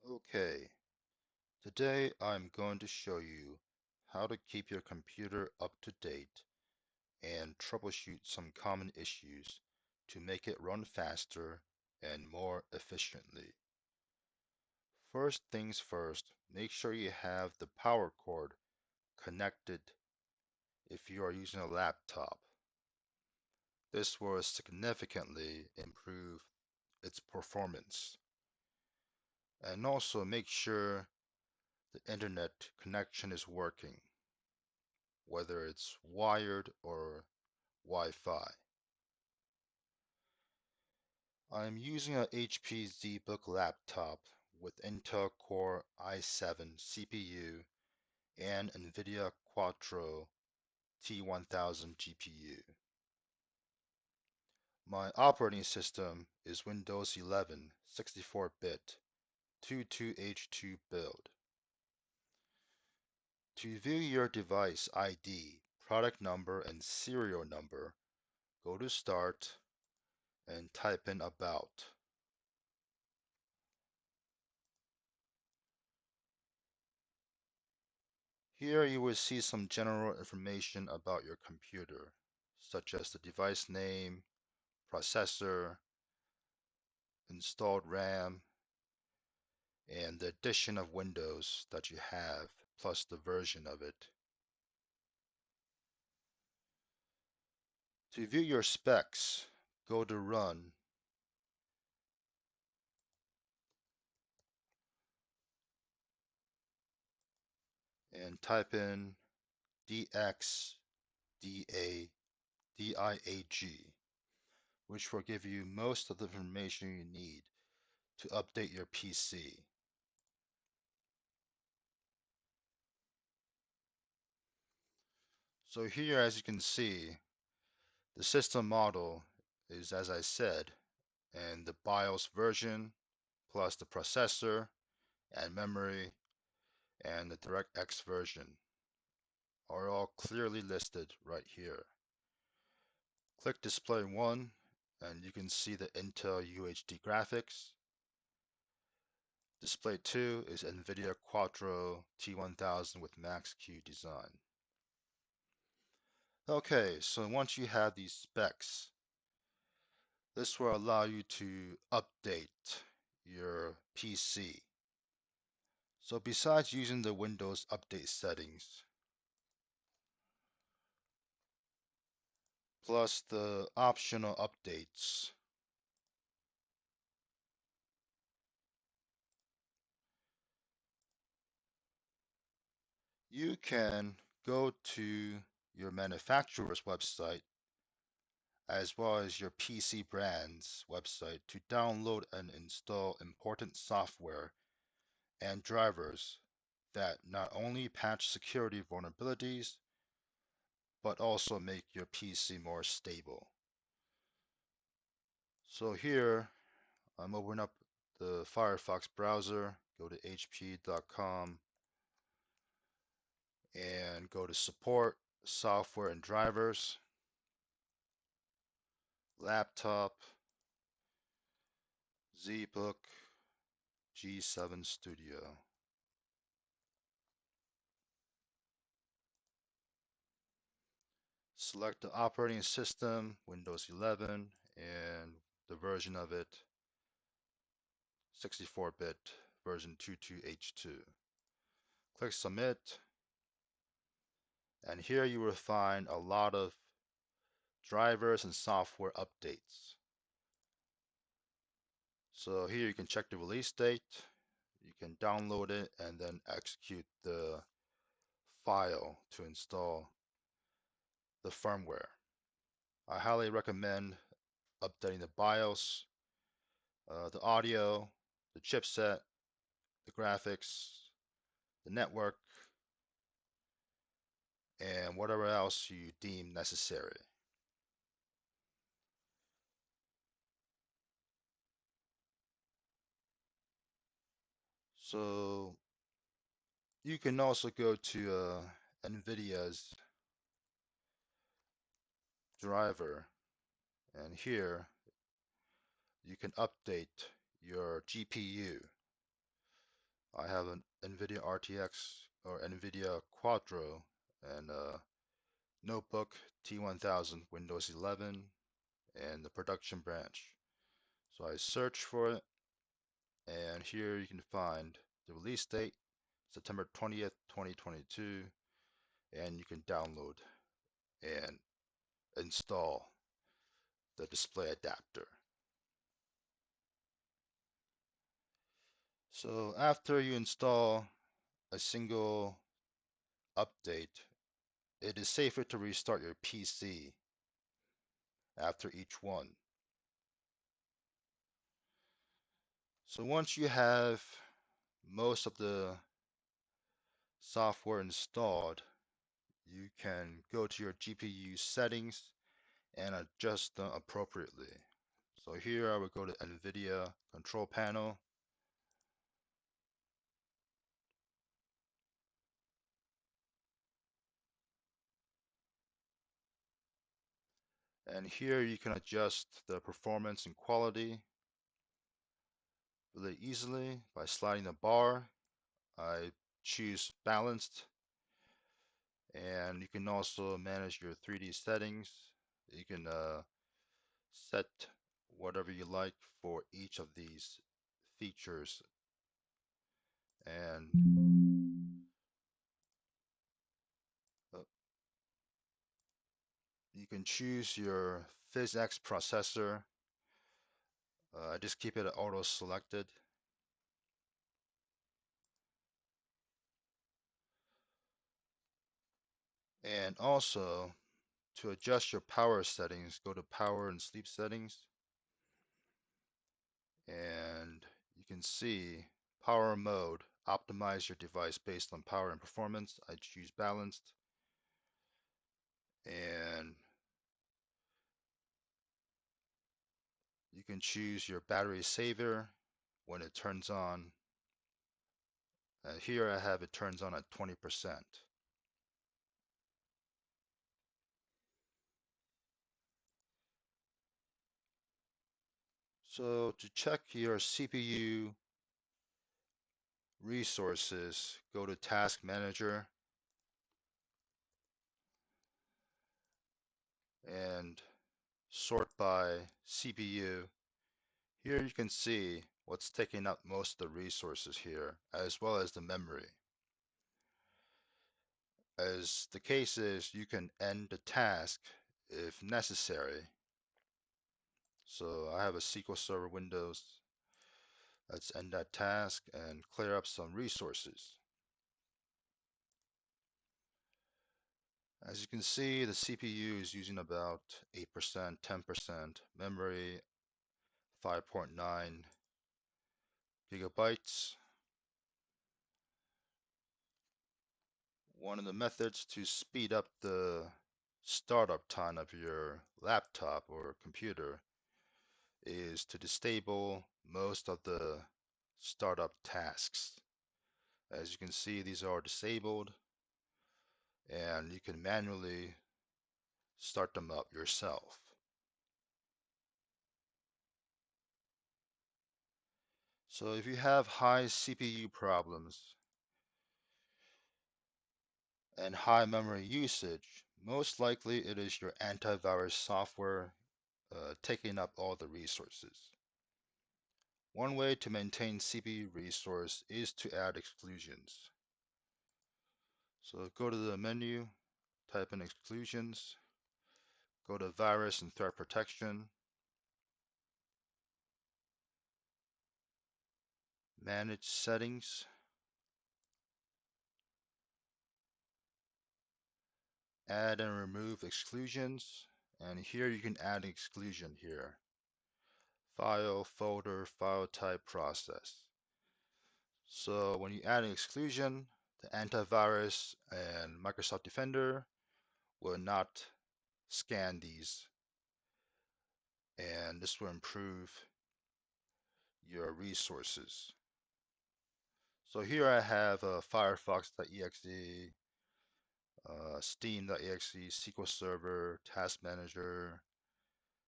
Okay, today I'm going to show you how to keep your computer up to date and troubleshoot some common issues to make it run faster and more efficiently. First things first, make sure you have the power cord connected if you are using a laptop. This will significantly improve its performance. And also make sure the internet connection is working, whether it's wired or Wi-Fi. I'm using a HP ZBook laptop with Intel Core i7 CPU and NVIDIA Quattro T1000 GPU. My operating system is Windows 11 64-bit 22H2 build. To view your device ID, product number, and serial number, go to Start and type in About. Here you will see some general information about your computer, such as the device name, processor, installed RAM, and the edition of Windows that you have, plus the version of it. To view your specs, go to Run and type in DXDADIAG, which will give you most of the information you need to update your PC. So here, as you can see, the system model is, as I said, and the BIOS version plus the processor and memory and the DirectX version are all clearly listed right here. Click Display 1 and you can see the Intel UHD graphics. Display 2 is NVIDIA Quattro T1000 with Max-Q design. Okay, so once you have these specs, this will allow you to update your PC. So besides using the Windows Update settings, plus the optional updates, you can go to your manufacturer's website as well as your PC brand's website to download and install important software and drivers that not only patch security vulnerabilities, but also make your PC more stable. So here, I'm opening up the Firefox browser, go to hp.com and go to Support, Software and Drivers, Laptop, ZBook, G7 Studio. Select the operating system, Windows 11, and the version of it, 64-bit version 22H2. Click Submit, and here you will find a lot of drivers and software updates. So here you can check the release date, you can download it, and then execute the file to install the firmware. I highly recommend updating the BIOS, the audio, the chipset, the graphics, the network, and whatever else you deem necessary. So you can also go to NVIDIA's driver, and here you can update your GPU. I have an NVIDIA RTX or NVIDIA Quadro and a notebook T1000 Windows 11 and the production branch. So I search for it, and here you can find the release date, September 20th, 2022, and you can download and install the display adapter. So after you install a single update, it is safer to restart your PC after each one. So once you have most of the software installed, you can go to your GPU settings and adjust them appropriately. So here I would go to NVIDIA control panel, and here you can adjust the performance and quality really easily by sliding the bar. I choose balanced, and you can also manage your 3D settings. You can set whatever you like for each of these features, and uh, you can choose your PhysX processor. I just keep it auto selected. And also, to adjust your power settings, go to power and sleep settings, and you can see power mode, optimize your device based on power and performance. I choose balanced, and you can choose your battery saver when it turns on. Here I have it turns on at 20%. So to check your CPU resources, go to Task Manager and sort by CPU. Here you can see what's taking up most of the resources here, as well as the memory. As the case is, you can end the task if necessary. So I have a SQL Server Windows. Let's end that task and clear up some resources. As you can see, the CPU is using about 8%, 10%, memory 5.9 gigabytes. One of the methods to speed up the startup time of your laptop or computer is to disable most of the startup tasks. As you can see, these are disabled, and you can manually start them up yourself. So if you have high CPU problems and high memory usage, most likely it is your antivirus software taking up all the resources. One way to maintain CPU resource is to add exclusions. So go to the menu, type in exclusions, go to virus and threat protection, manage settings, add and remove exclusions, and here you can add an exclusion here. File, folder, file type, process. So when you add an exclusion, the antivirus and Microsoft Defender will not scan these, and this will improve your resources. So here I have Firefox.exe, Steam.exe, SQL Server, Task Manager,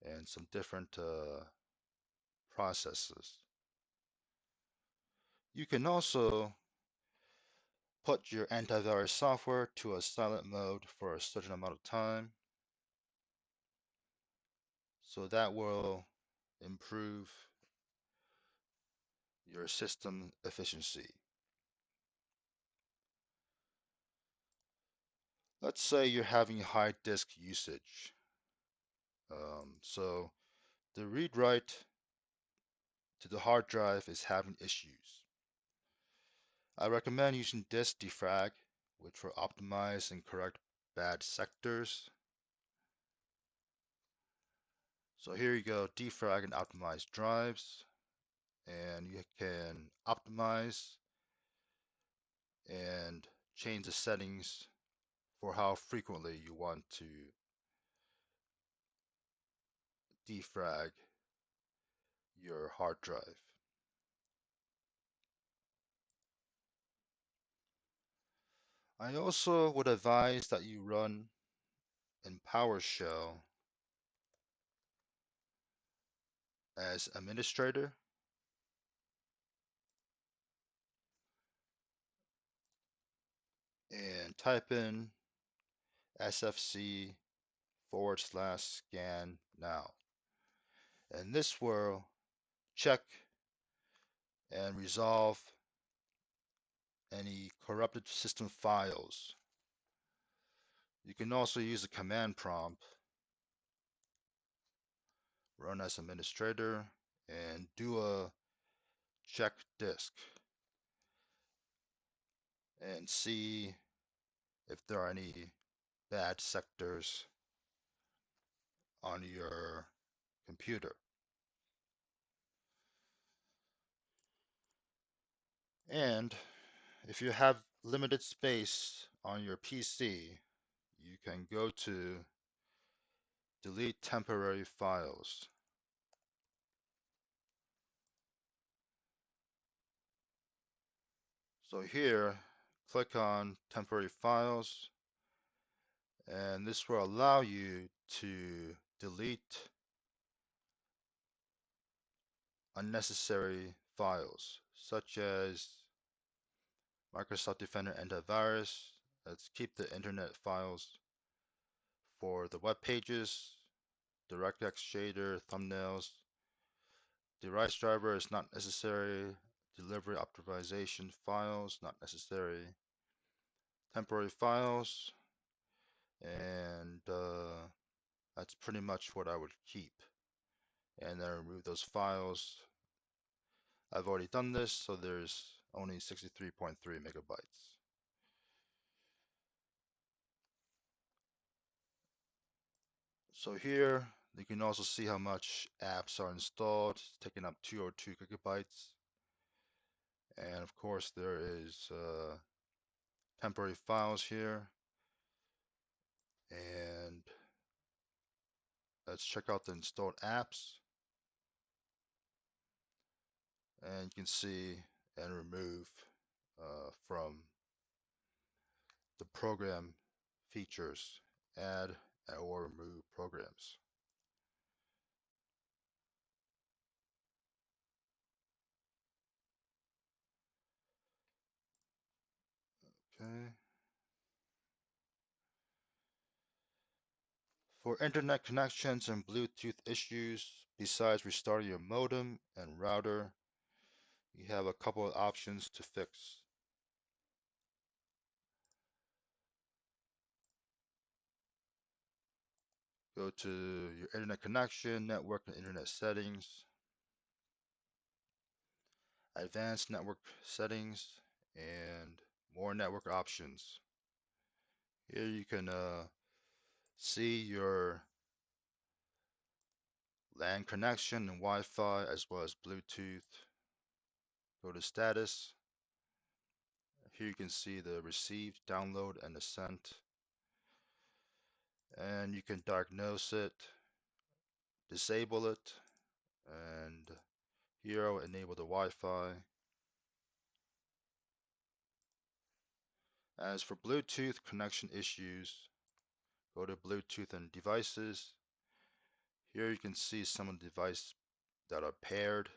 and some different processes. You can also put your antivirus software to a silent mode for a certain amount of time, so that will improve your system efficiency. Let's say you're having high disk usage. So the read write to the hard drive is having issues. I recommend using disk defrag, which will optimize and correct bad sectors. So here you go, defrag and optimize drives, and you can optimize and change the settings for how frequently you want to defrag your hard drive. I also would advise that you run in PowerShell as administrator and type in sfc/scan now. And this will check and resolve any corrupted system files. You can also use the command prompt, run as administrator, and do a check disk and see if there are any bad sectors on your computer. And if you have limited space on your PC, you can go to delete temporary files. So here, click on temporary files, and this will allow you to delete unnecessary files, such as Microsoft Defender Antivirus. Let's keep the internet files for the web pages, DirectX shader, thumbnails. Device driver is not necessary. Delivery optimization files, not necessary. Temporary files, and that's pretty much what I would keep. And then remove those files. I've already done this, so there's only 63.3 megabytes. So here, you can also see how much apps are installed. It's taking up 202 gigabytes. And of course, there is temporary files here. And let's check out the installed apps. And you can see and remove from the program features, add or remove programs. Okay. For internet connections and Bluetooth issues, besides restarting your modem and router, you have a couple of options to fix. Go to your internet connection, network and internet settings, advanced network settings, and more network options. Here you can see your LAN connection and Wi-Fi as well as Bluetooth. Go to status. Here you can see the received, download, and the sent. And you can diagnose it, disable it, and here I'll enable the Wi-Fi. As for Bluetooth connection issues, go to Bluetooth and devices. Here you can see some of the devices that are paired.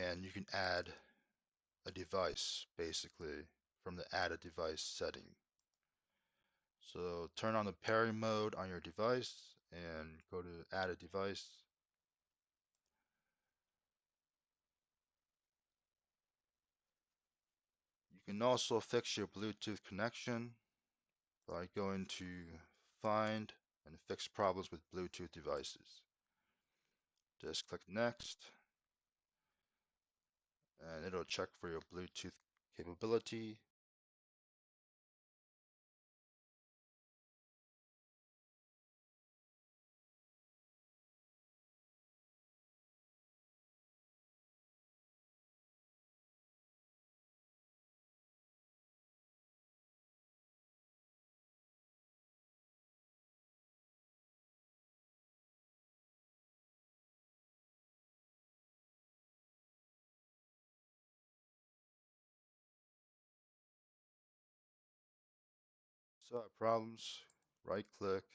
and you can add a device basically from the add a device setting. So turn on the pairing mode on your device and go to add a device. You can also fix your Bluetooth connection by going to find and fix problems with Bluetooth devices. Just click next and it'll check for your Bluetooth capability. So problems, right click,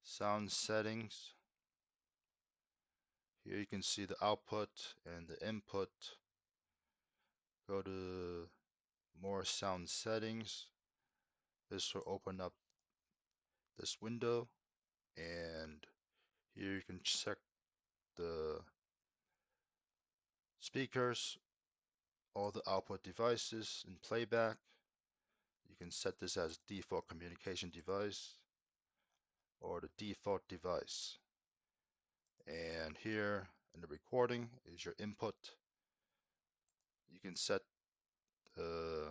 sound settings. Here you can see the output and the input. Go to more sound settings. This will open up this window, and here you can check the speakers, all the output devices in playback. You can set this as default communication device or the default device. And here in the recording is your input. You can set the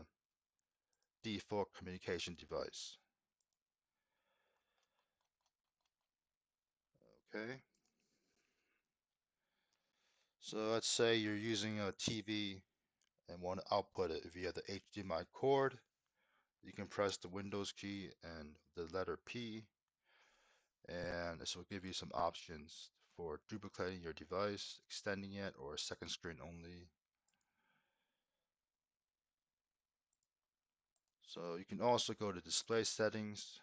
default communication device. Okay. So let's say you're using a TV and want to output it via the HDMI cord. You can press the Windows key and the letter P, and this will give you some options for duplicating your device, extending it, or second screen only. So you can also go to display settings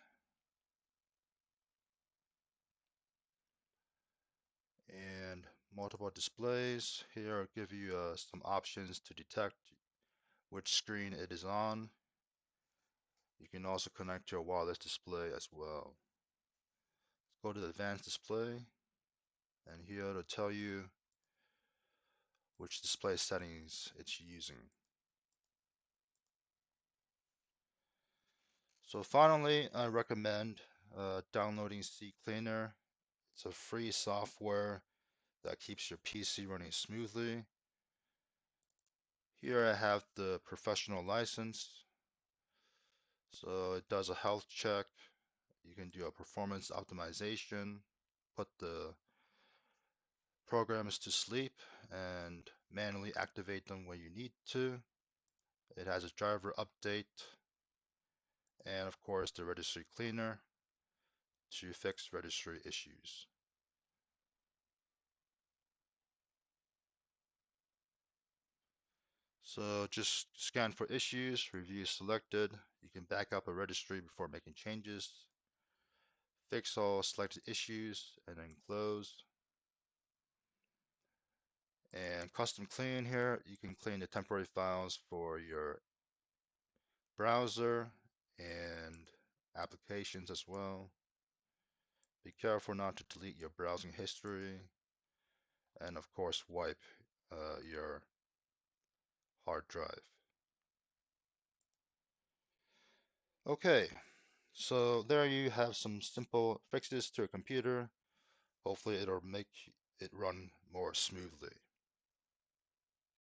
and multiple displays. Here I'll give you some options to detect which screen it is on. You can also connect your wireless display as well. Let's go to the advanced display, and here it'll tell you which display settings it's using. So finally, I recommend downloading CCleaner. It's a free software that keeps your PC running smoothly. Here I have the professional license. So it does a health check. You can do a performance optimization, put the programs to sleep, and manually activate them when you need to. It has a driver update, and of course the registry cleaner to fix registry issues. So just scan for issues, review selected. You can back up a registry before making changes. Fix all selected issues and then close. And custom clean here, you can clean the temporary files for your browser and applications as well. Be careful not to delete your browsing history, and of course wipe your hard drive. Okay, so there you have some simple fixes to a computer. Hopefully it'll make it run more smoothly.